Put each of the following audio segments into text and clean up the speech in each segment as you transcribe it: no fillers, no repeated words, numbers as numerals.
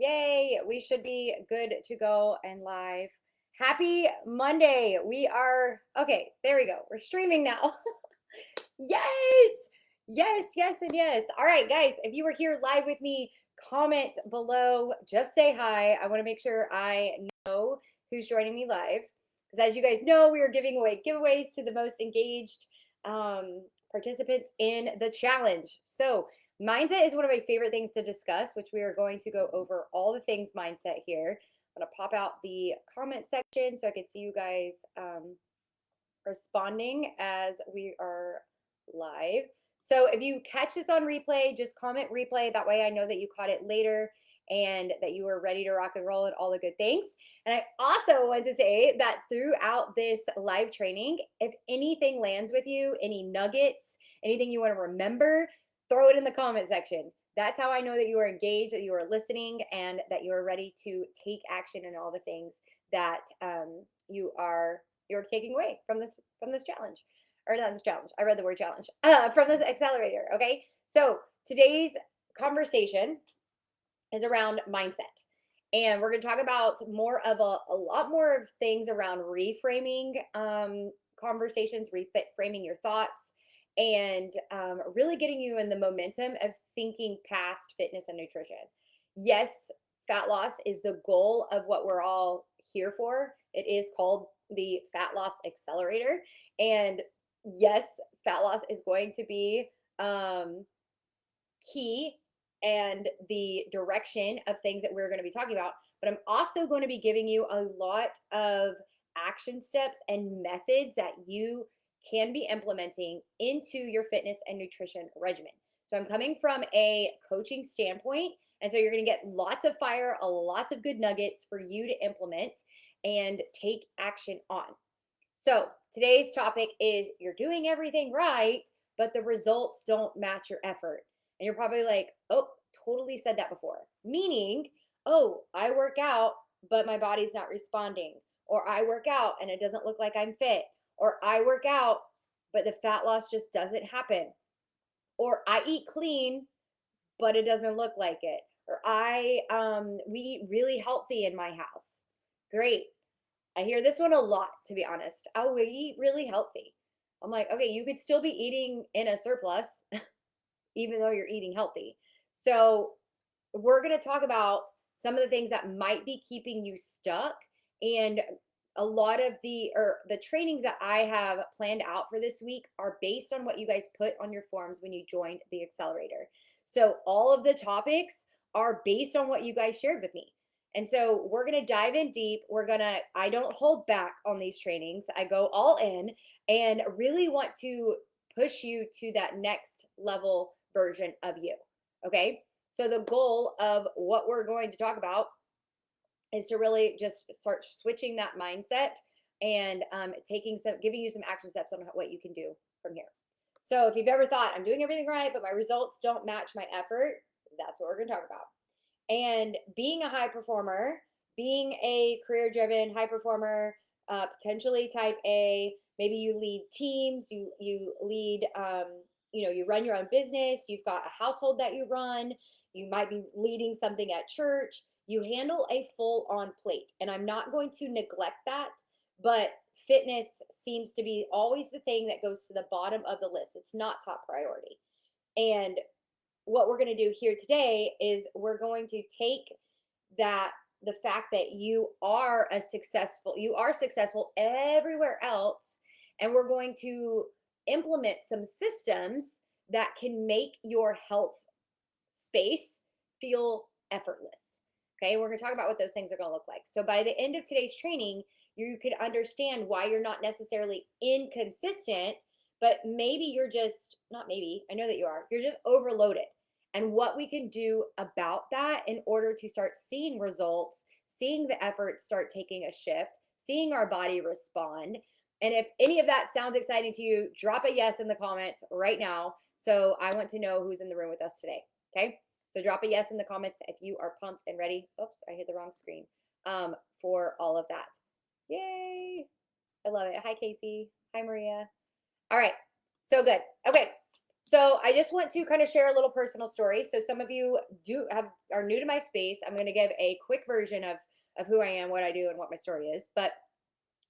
Yay, we should be good to go and live. Happy Monday. Okay, there we go. We're streaming now. Yes, yes, and yes. All right, guys, if you were here live with me, comment below. Just say hi. I want to make sure I know who's joining me live. Because as you guys know, we are giving away giveaways to the most engaged participants in the challenge. So, mindset is one of my favorite things to discuss, which we are going to go over all the things mindset here. I'm going to pop out the comment section so I can see you guys responding as we are live. So if you catch this on replay, just comment replay. That way I know that you caught it later and that you were ready to rock and roll and all the good things. And I also want to say that throughout this live training, if anything lands with you, any nuggets, anything you want to remember, throw it in the comment section. That's how I know that you are engaged, that you are listening, and that you are ready to take action in all the things that you're taking away from this challenge, or not this challenge. I read the word challenge from this accelerator. Okay, so today's conversation is around mindset, and we're going to talk about more of a lot more of things around reframing conversations, reframing your thoughts, and really getting you in the momentum of thinking past fitness and nutrition. Yes, fat loss is the goal of what we're all here for. It is called the Fat Loss Accelerator. And yes, fat loss is going to be key and the direction of things that we're going to be talking about. But I'm also going to be giving you a lot of action steps and methods that you can be implementing into your fitness and nutrition regimen. So I'm coming from a coaching standpoint. And so you're going to get lots of fire, lots of good nuggets for you to implement and take action on. So today's topic is you're doing everything right, but the results don't match your effort. And you're probably like, oh, totally said that before. Meaning, oh, I work out, but my body's not responding. Or I work out and it doesn't look like I'm fit. Or I work out, but the fat loss just doesn't happen. Or I eat clean, but it doesn't look like it. Or we eat really healthy in my house. Great. I hear this one a lot, to be honest. Oh, we eat really healthy. I'm like, okay, you could still be eating in a surplus, even though you're eating healthy. So we're going to talk about some of the things that might be keeping you stuck, and a lot of the trainings that I have planned out for this week are based on what you guys put on your forms when you joined the accelerator. So all of the topics are based on what you guys shared with me. And so we're going to dive in deep. I don't hold back on these trainings. I go all in and really want to push you to that next level version of you. Okay. So the goal of what we're going to talk about is to really just start switching that mindset and giving you some action steps on what you can do from here. So if you've ever thought I'm doing everything right, but my results don't match my effort, that's what we're going to talk about. And being a high performer, being a career-driven high performer, potentially type A, maybe you lead teams, you lead, you run your own business, you've got a household that you run, you might be leading something at church, you handle a full-on plate. And I'm not going to neglect that, but fitness seems to be always the thing that goes to the bottom of the list. It's not top priority. And what we're going to do here today is we're going to take the fact that you are successful everywhere else, and we're going to implement some systems that can make your health space feel effortless. Okay, we're going to talk about what those things are going to look like. So by the end of today's training, you could understand why you're not necessarily inconsistent, but maybe you're just, not maybe, I know that you're just overloaded. And what we can do about that in order to start seeing results, seeing the effort start taking a shift, seeing our body respond. And if any of that sounds exciting to you, drop a yes in the comments right now. So I want to know who's in the room with us today. Okay. So drop a yes in the comments if you are pumped and ready. Oops, I hit the wrong screen. For all of that. Yay. I love it. Hi, Casey. Hi, Maria. All right. So good. Okay. So I just want to kind of share a little personal story. So some of you are new to my space. I'm going to give a quick version of who I am, what I do, and what my story is. But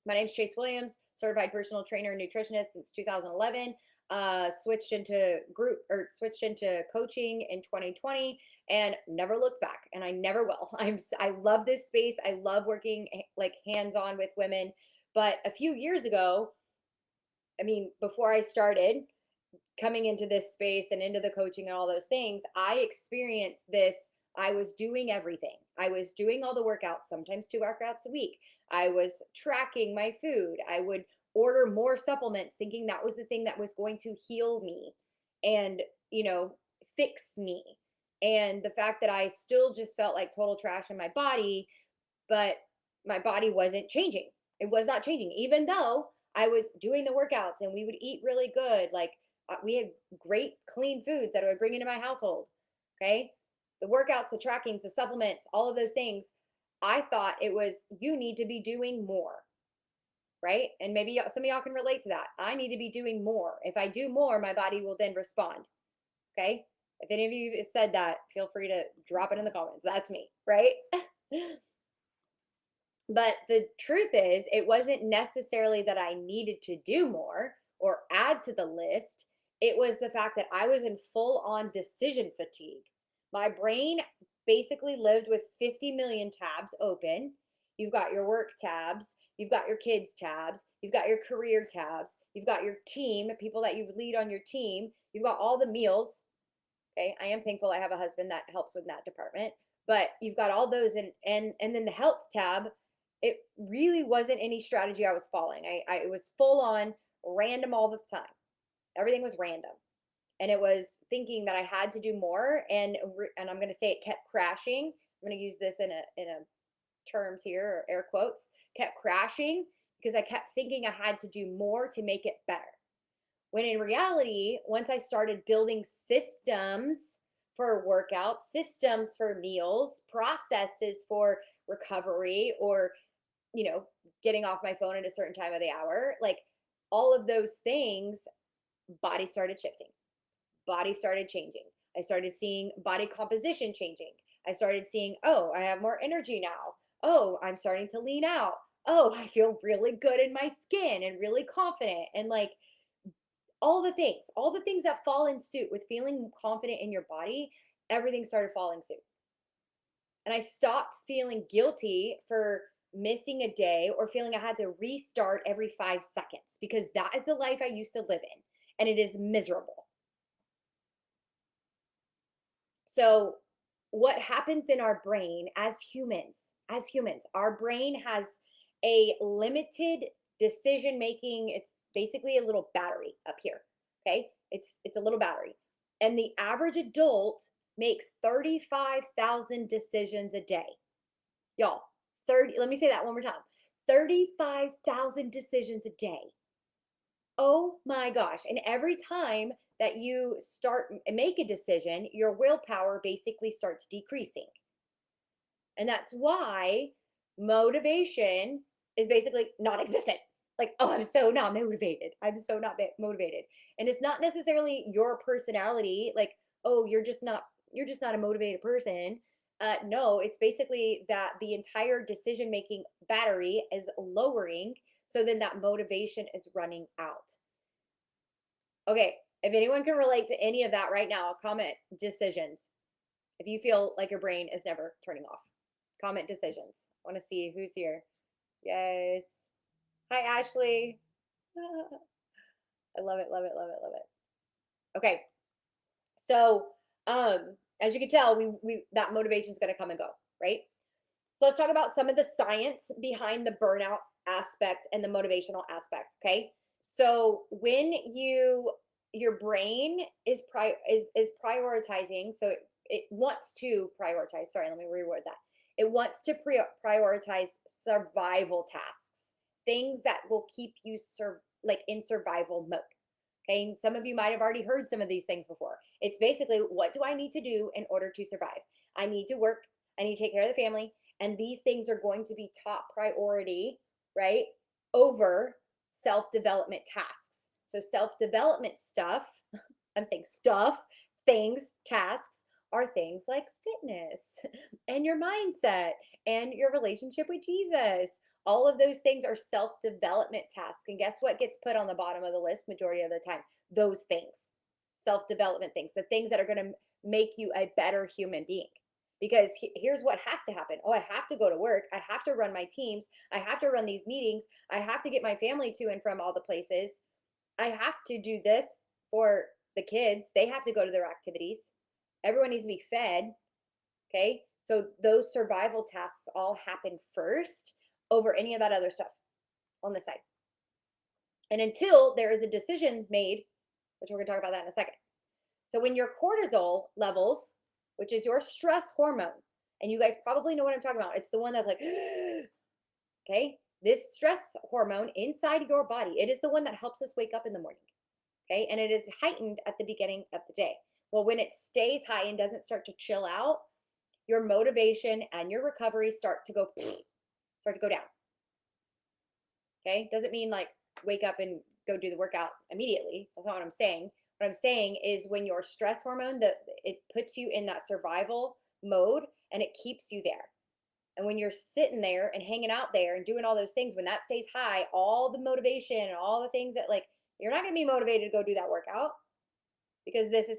my name's Chase Williams, certified personal trainer and nutritionist since 2011. Switched into coaching in 2020 and never looked back, and I never will. I love this space. I love working like hands on with women. But a few years ago, I mean, before I started coming into this space and into the coaching and all those things, I experienced this. I was doing everything. I was doing all the workouts, sometimes 2 workouts a week. I was tracking my food. I would order more supplements, thinking that was the thing that was going to heal me and, you know, fix me. And the fact that I still just felt like total trash in my body, but my body wasn't changing. It was not changing, even though I was doing the workouts and we would eat really good. Like we had great clean foods that I would bring into my household. Okay. The workouts, the trackings, the supplements, all of those things. I thought it was, you need to be doing more. Right. And maybe some of y'all can relate to that. I need to be doing more. If I do more, my body will then respond. Okay. If any of you said that, feel free to drop it in the comments. That's me. Right. But the truth is, it wasn't necessarily that I needed to do more or add to the list. It was the fact that I was in full on decision fatigue. My brain basically lived with 50 million tabs open. You've got your work tabs, you've got your kids tabs, you've got your career tabs, you've got your team, people that you lead on your team, you've got all the meals. Okay, I am thankful I have a husband that helps with that department. But you've got all those, and then the health tab. It really wasn't any strategy I was following. It was full on random all the time. Everything was random, and it was thinking that I had to do more. And I'm going to say it kept crashing. I'm going to use this in a terms here, or air quotes. Kept crashing because I kept thinking I had to do more to make it better. When in reality, once I started building systems for workouts, systems for meals, processes for recovery, or, you know, getting off my phone at a certain time of the hour, like all of those things, body started shifting, body started changing. I started seeing body composition changing. I started seeing, oh, I have more energy now. Oh, I'm starting to lean out. Oh, I feel really good in my skin and really confident. And like, all the things that fall in suit with feeling confident in your body, everything started falling suit. And I stopped feeling guilty for missing a day or feeling I had to restart every 5 seconds, because that is the life I used to live in, and it is miserable. So, what happens in our brain as humans, our brain has a limited decision making. It's basically a little battery up here. Okay. It's a little battery. And the average adult makes 35,000 decisions a day. Y'all, 30, let me say that one more time. 35,000 decisions a day. Oh my gosh. And every time that you make a decision, your willpower basically starts decreasing. And that's why motivation is basically non existent. Like, oh, I'm so not motivated. I'm so not motivated. And it's not necessarily your personality, like, oh, you're just not a motivated person. No, it's basically that the entire decision making battery is lowering. So then that motivation is running out. Okay, if anyone can relate to any of that right now, comment decisions. If you feel like your brain is never turning off, comment decisions. I want to see who's here. Yes. Hi, Ashley. I love it, love it, love it, love it. Okay. So, as you can tell, we that motivation is going to come and go, right? So let's talk about some of the science behind the burnout aspect and the motivational aspect. Okay. So when your brain is prioritizing, so it wants to prioritize. Sorry, let me reword that. It wants to prioritize survival tasks, things that will keep you like in survival mode. Okay, and some of you might have already heard some of these things before. It's basically, what do I need to do in order to survive? I need to work, I need to take care of the family, and these things are going to be top priority, right? Over self development tasks. So, self development stuff I'm saying stuff, things, tasks are things like fitness and your mindset and your relationship with Jesus. All of those things are self development tasks. And guess what gets put on the bottom of the list majority of the time? Those things, self development things, the things that are going to make you a better human being. Because here's what has to happen. Oh, I have to go to work. I have to run my teams. I have to run these meetings. I have to get my family to and from all the places. I have to do this for the kids. They have to go to their activities. Everyone needs to be fed. Okay. So those survival tasks all happen first over any of that other stuff on the side. And until there is a decision made, which we're going to talk about that in a second. So when your cortisol levels, which is your stress hormone, and you guys probably know what I'm talking about, it's the one that's like, okay, this stress hormone inside your body, it is the one that helps us wake up in the morning. Okay, and it is heightened at the beginning of the day. Well, when it stays high and doesn't start to chill out, your motivation and your recovery start to go down. Okay, doesn't mean like wake up and go do the workout immediately. That's not what I'm saying. What I'm saying is when your stress hormone, it puts you in that survival mode and it keeps you there. And when you're sitting there and hanging out there and doing all those things, when that stays high, all the motivation and all the things that like, you're not going to be motivated to go do that workout because this is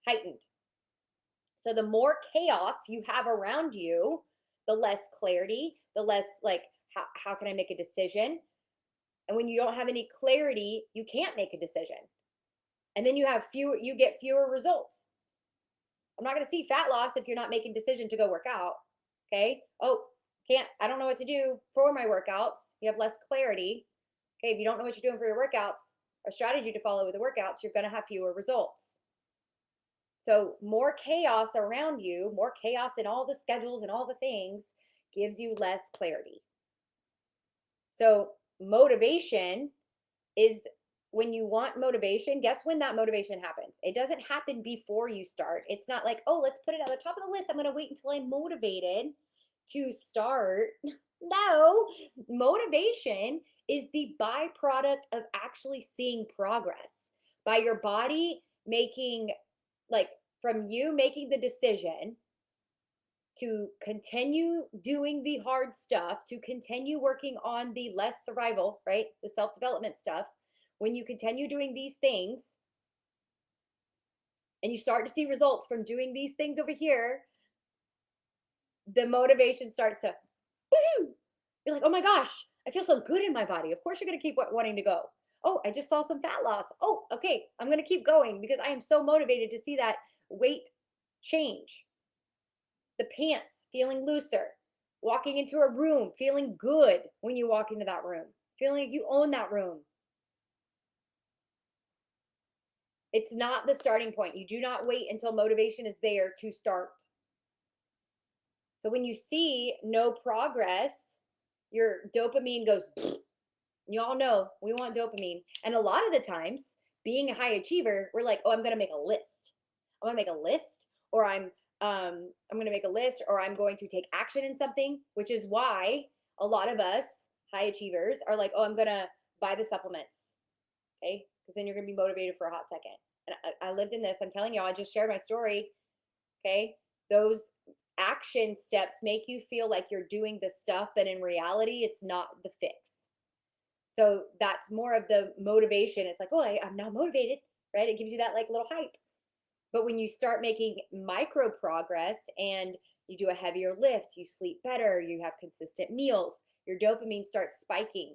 heightened. So the more chaos you have around you, the less clarity, the less like, how can I make a decision? And when you don't have any clarity, you can't make a decision. And then you get fewer results. I'm not going to see fat loss if you're not making decision to go work out. Okay. Oh, I don't know what to do for my workouts. You have less clarity. Okay. If you don't know what you're doing for your workouts, a strategy to follow with the workouts, you're going to have fewer results. So more chaos around you, more chaos in all the schedules and all the things gives you less clarity. So motivation is when you want motivation, guess when that motivation happens? It doesn't happen before you start. It's not like, oh, let's put it at the top of the list. I'm going to wait until I'm motivated to start. No, motivation is the byproduct of actually seeing progress by your body making, like, from you making the decision to continue doing the hard stuff, to continue working on the less survival, right? The self-development stuff. When you continue doing these things and you start to see results from doing these things over here, the motivation starts to, woo! You're like, oh my gosh, I feel so good in my body. Of course, you're going to keep wanting to go. Oh, I just saw some fat loss. Oh, okay, I'm going to keep going because I am so motivated to see that weight change. The pants feeling looser, walking into a room, feeling good when you walk into that room, feeling like you own that room. It's not the starting point. You do not wait until motivation is there to start. So when you see no progress, your dopamine goes, you all know we want dopamine. And a lot of the times, being a high achiever, we're like, oh, I'm going to make a list. I'm going to make a list, or I'm going to make a list, or I'm going to take action in something, which is why a lot of us high achievers are like, oh, I'm going to buy the supplements. Okay. Because then you're going to be motivated for a hot second. And I lived in this. I'm telling y'all, I just shared my story. Okay. Those action steps make you feel like you're doing the stuff, but in reality, it's not the fix. So that's more of the motivation. It's like, oh, I'm now motivated, right? It gives you that like little hype. But when you start making micro progress and you do a heavier lift, you sleep better, you have consistent meals, your dopamine starts spiking.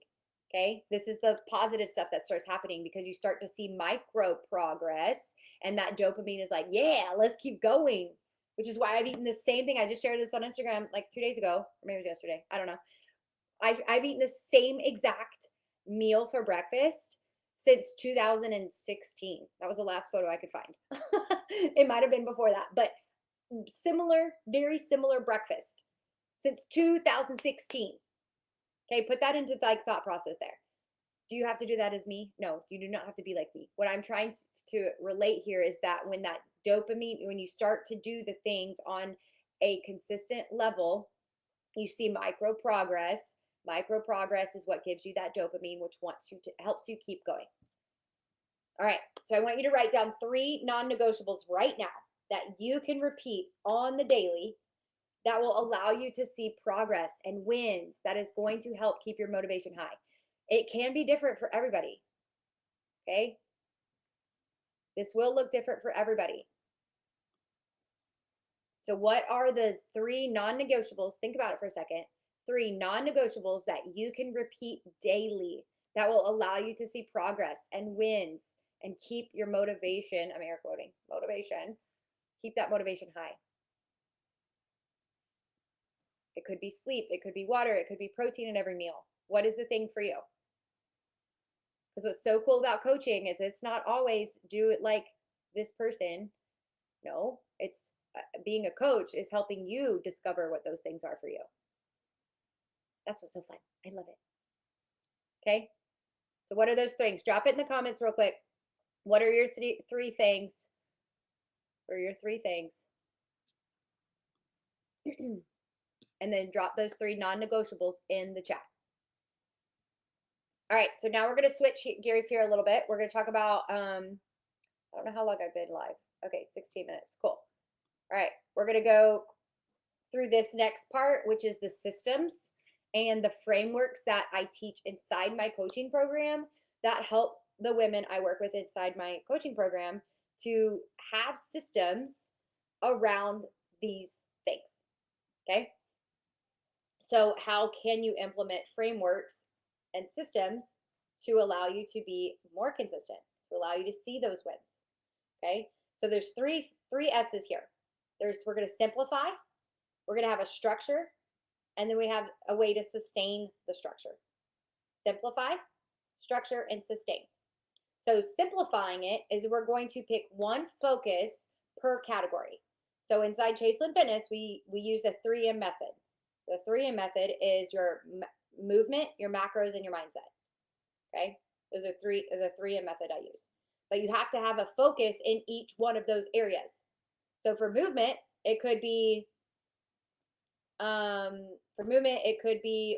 Okay. This is the positive stuff that starts happening because you start to see micro progress and that dopamine is like, yeah, let's keep going, which is why I've eaten the same thing. I just shared this on Instagram like 2 days ago, or maybe it was yesterday. I don't know. I've eaten the same exact meal for breakfast since 2016. That was the last photo I could find. It might have been before that, but similar, very similar breakfast since 2016. Okay, put that into like thought process there. Do you have to do that as me? No, you do not have to be like me. What I'm trying to relate here is that when that dopamine, when you start to do the things on a consistent level, you see micro progress. Micro progress is what gives you that dopamine, which helps you keep going. All right, so I want you to write down 3 non-negotiables right now that you can repeat on the daily that will allow you to see progress and wins that is going to help keep your motivation high. It can be different for everybody, okay? This will look different for everybody. So what are the 3 non-negotiables? Think about it for a second. 3 non-negotiables that you can repeat daily that will allow you to see progress and wins and keep your motivation, I'm air quoting, motivation, keep that motivation high. It could be sleep, it could be water, it could be protein in every meal. What is the thing for you? Because what's so cool about coaching is it's not always do it like this person. No, it's being a coach is helping you discover what those things are for you. That's what's so fun. I love it. Okay. So what are those things? Drop it in the comments real quick. What are your three things? What are your 3 things? And then drop those 3 non-negotiables in the chat. All right, so now we're going to switch gears here a little bit. We're going to talk about, I don't know how long I've been live. Okay, 16 minutes. Cool. All right, we're going to go through this next part, which is the systems and the frameworks that I teach inside my coaching program that help the women I work with inside my coaching program to have systems around these things. Okay. So how can you implement frameworks and systems to allow you to be more consistent, to allow you to see those wins? Okay. So there's three S's here. We're going to simplify, we're going to have a structure, and then we have a way to sustain the structure. Simplify, structure, and sustain. So simplifying it is we're going to pick one focus per category. So inside Chaselynn Fitness, we use a 3M method. The 3M method is your movement, your macros, and your mindset. Okay? Those are the 3M method I use. But you have to have a focus in each one of those areas. So for movement, it could be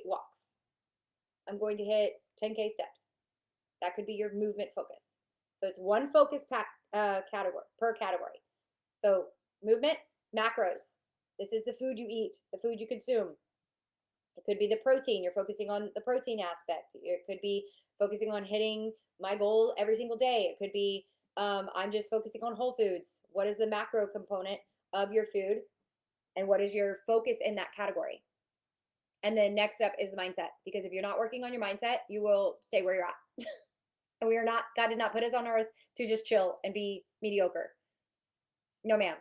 walks. I'm going to hit 10K steps. That could be your movement focus. So it's one focus category per category. So movement, macros. This is the food you eat, the food you consume. It could be the protein. You're focusing on the protein aspect. It could be focusing on hitting my goal every single day. It could be I'm just focusing on whole foods. What is the macro component of your food? And what is your focus in that category? And then next up is the mindset. Because if you're not working on your mindset, you will stay where you're at. And we are not, God did not put us on earth to just chill and be mediocre. No, ma'am.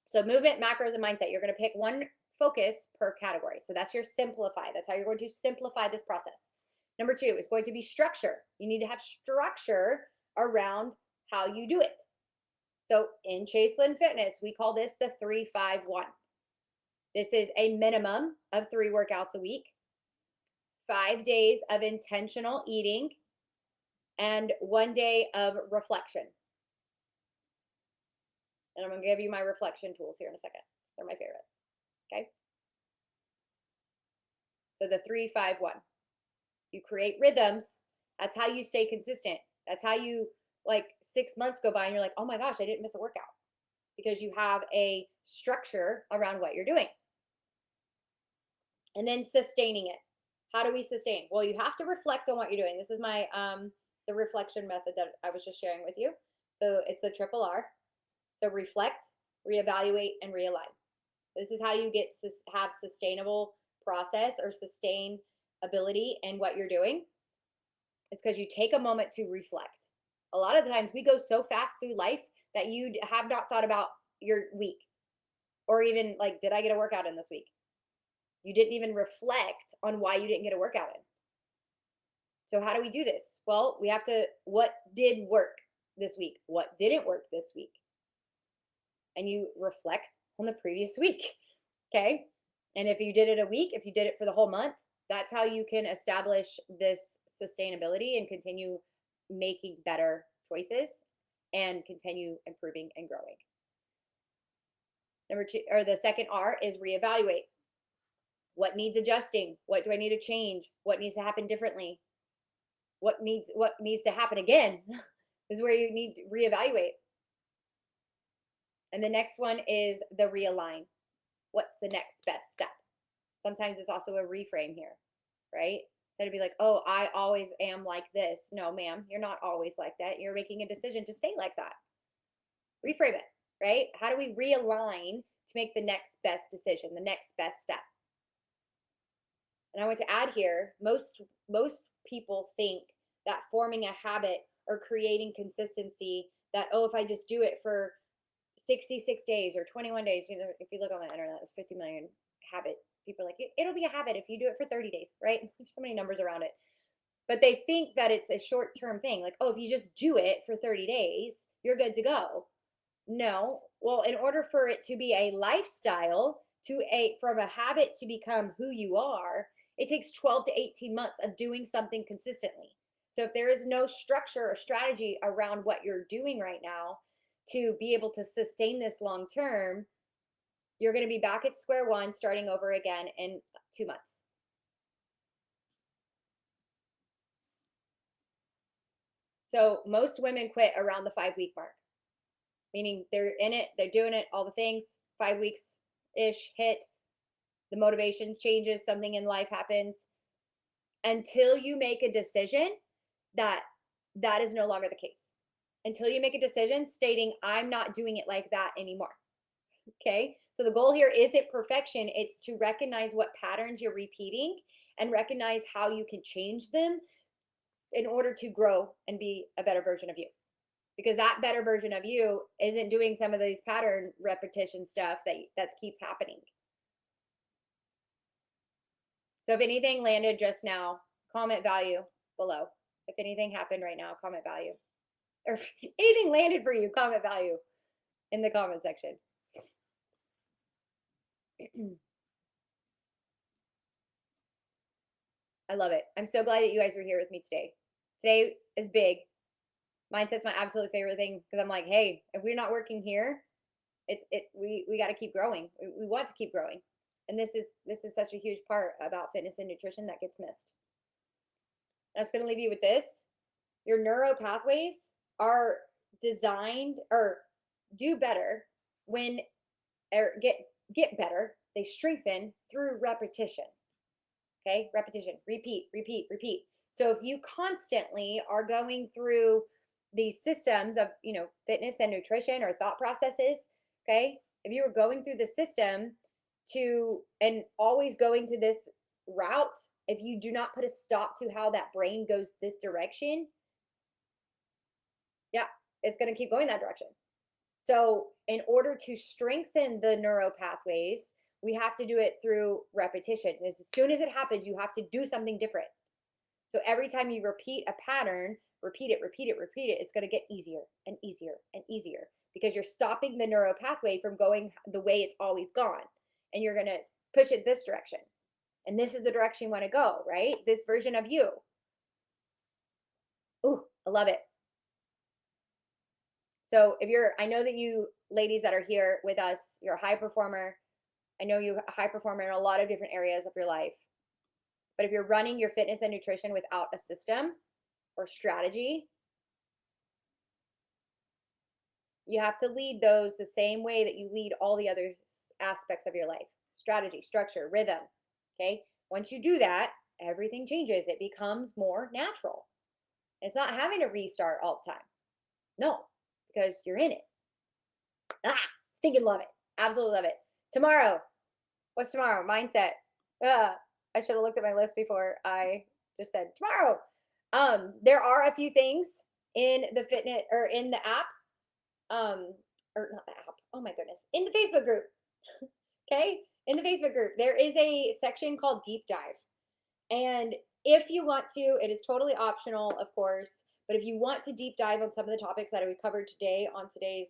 So movement, macros, and mindset. You're going to pick one focus per category. So that's your simplify. That's how you're going to simplify this process. Number 2 is going to be structure. You need to have structure around how you do it. So in Chaselynn Fitness, we call this the 3-5-1. This is a minimum of 3 workouts a week, 5 days of intentional eating, and 1 day of reflection. And I'm going to give you my reflection tools here in a second. They're my favorite. Okay. So the 3-5-1. You create rhythms. That's how you stay consistent. That's how you, like, 6 months go by and you're like, oh my gosh, I didn't miss a workout, because you have a structure around what you're doing. And then sustaining it. How do we sustain? Well, you have to reflect on what you're doing. This is my the reflection method that I was just sharing with you. So it's the triple R. So reflect, reevaluate, and realign. This is how you have sustainable process or sustainability in what you're doing. It's because you take a moment to reflect. A lot of the times we go so fast through life that you have not thought about your week, or even like, did I get a workout in this week? You didn't even reflect on why you didn't get a workout in. So how do we do this? Well, we have to, what did work this week? What didn't work this week? And you reflect on the previous week, okay? And if you did it a week, if you did it for the whole month, that's how you can establish this sustainability and continue making better choices and continue improving and growing. Number 2, or the second R, is reevaluate. What needs adjusting? What do I need to change? What needs to happen differently? what needs to happen again is where you need to reevaluate. And the next one is the realign. What's the next best step? Sometimes it's also a reframe here, right? Instead of be like, oh, I always am like this. No, ma'am, you're not always like that. You're making a decision to stay like that. Reframe it, right? How do we realign to make the next best decision, the next best step? And I want to add here, most people think that forming a habit or creating consistency, that, oh, if I just do it for 66 days or 21 days, if you look on the internet, there's 50 million habit. People are like, it'll be a habit if you do it for 30 days, right? There's so many numbers around it. But they think that it's a short-term thing. Like, oh, if you just do it for 30 days, you're good to go. No. Well, in order for it to be a lifestyle, from a habit to become who you are, it takes 12 to 18 months of doing something consistently. So if there is no structure or strategy around what you're doing right now to be able to sustain this long term, you're going to be back at square one, starting over again in 2 months. So most women quit around the 5-week mark, meaning they're in it, they're doing it, all the things, 5 weeks ish hit, the motivation changes, something in life happens, until you make a decision that that is no longer the case. Until you make a decision stating, I'm not doing it like that anymore. Okay. So the goal here isn't perfection. It's to recognize what patterns you're repeating and recognize how you can change them in order to grow and be a better version of you. Because that better version of you isn't doing some of these pattern repetition stuff that keeps happening. So if anything landed just now, comment value below. If anything happened right now, comment value. Or if anything landed for you, comment value in the comment section. I love it. I'm so glad that you guys were here with me today. Today is big. Mindset's my absolute favorite thing because I'm like, hey, if we're not working here, we got to keep growing. We want to keep growing. And this is such a huge part about fitness and nutrition that gets missed. I'm just going to leave you with this. Your neural pathways are designed or do better when or get better. They strengthen through repetition. Okay, repetition, repeat, repeat, repeat. So if you constantly are going through these systems of, fitness and nutrition or thought processes, okay, if you were going through the system and always going to this route, if you do not put a stop to how that brain goes this direction, yeah, it's going to keep going that direction. So in order to strengthen the neural pathways, we have to do it through repetition. As soon as it happens, you have to do something different. So every time you repeat a pattern, repeat it, it's going to get easier and easier and easier because you're stopping the neural pathway from going the way it's always gone. And you're going to push it this direction. And this is the direction you want to go, right? This version of you. Ooh, I love it. So I know that you ladies that are here with us, you're a high performer. I know you're a high performer in a lot of different areas of your life. But if you're running your fitness and nutrition without a system or strategy, you have to lead those the same way that you lead all the other aspects of your life. Strategy, structure, rhythm. Okay? Once you do that, everything changes. It becomes more natural. It's not having to restart all the time. No, because you're in it. Stinking love it. Absolutely love it. Tomorrow. What's tomorrow? Mindset. I should have looked at my list before I just said tomorrow. There are a few things in the fitness or in the app. Or not the app. Oh my goodness. In the Facebook group. Okay? In the Facebook group, there is a section called Deep Dive. And if you want to, it is totally optional, of course. But if you want to deep dive on some of the topics that we covered today on today's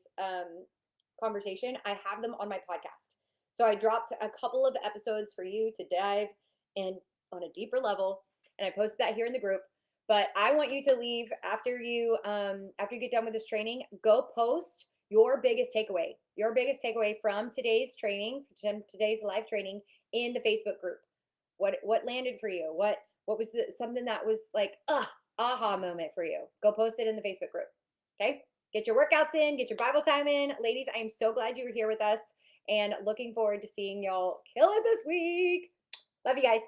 conversation, I have them on my podcast. So I dropped a couple of episodes for you to dive in on a deeper level, and I posted that here in the group. But I want you to leave after you get done with this training. Go post your biggest takeaway from today's training, from today's live training in the Facebook group. What landed for you? What was something that was like, aha moment for you. Go post it in the Facebook group. Okay. Get your workouts in, get your Bible time in. Ladies, I am so glad you were here with us and looking forward to seeing y'all kill it this week. Love you guys.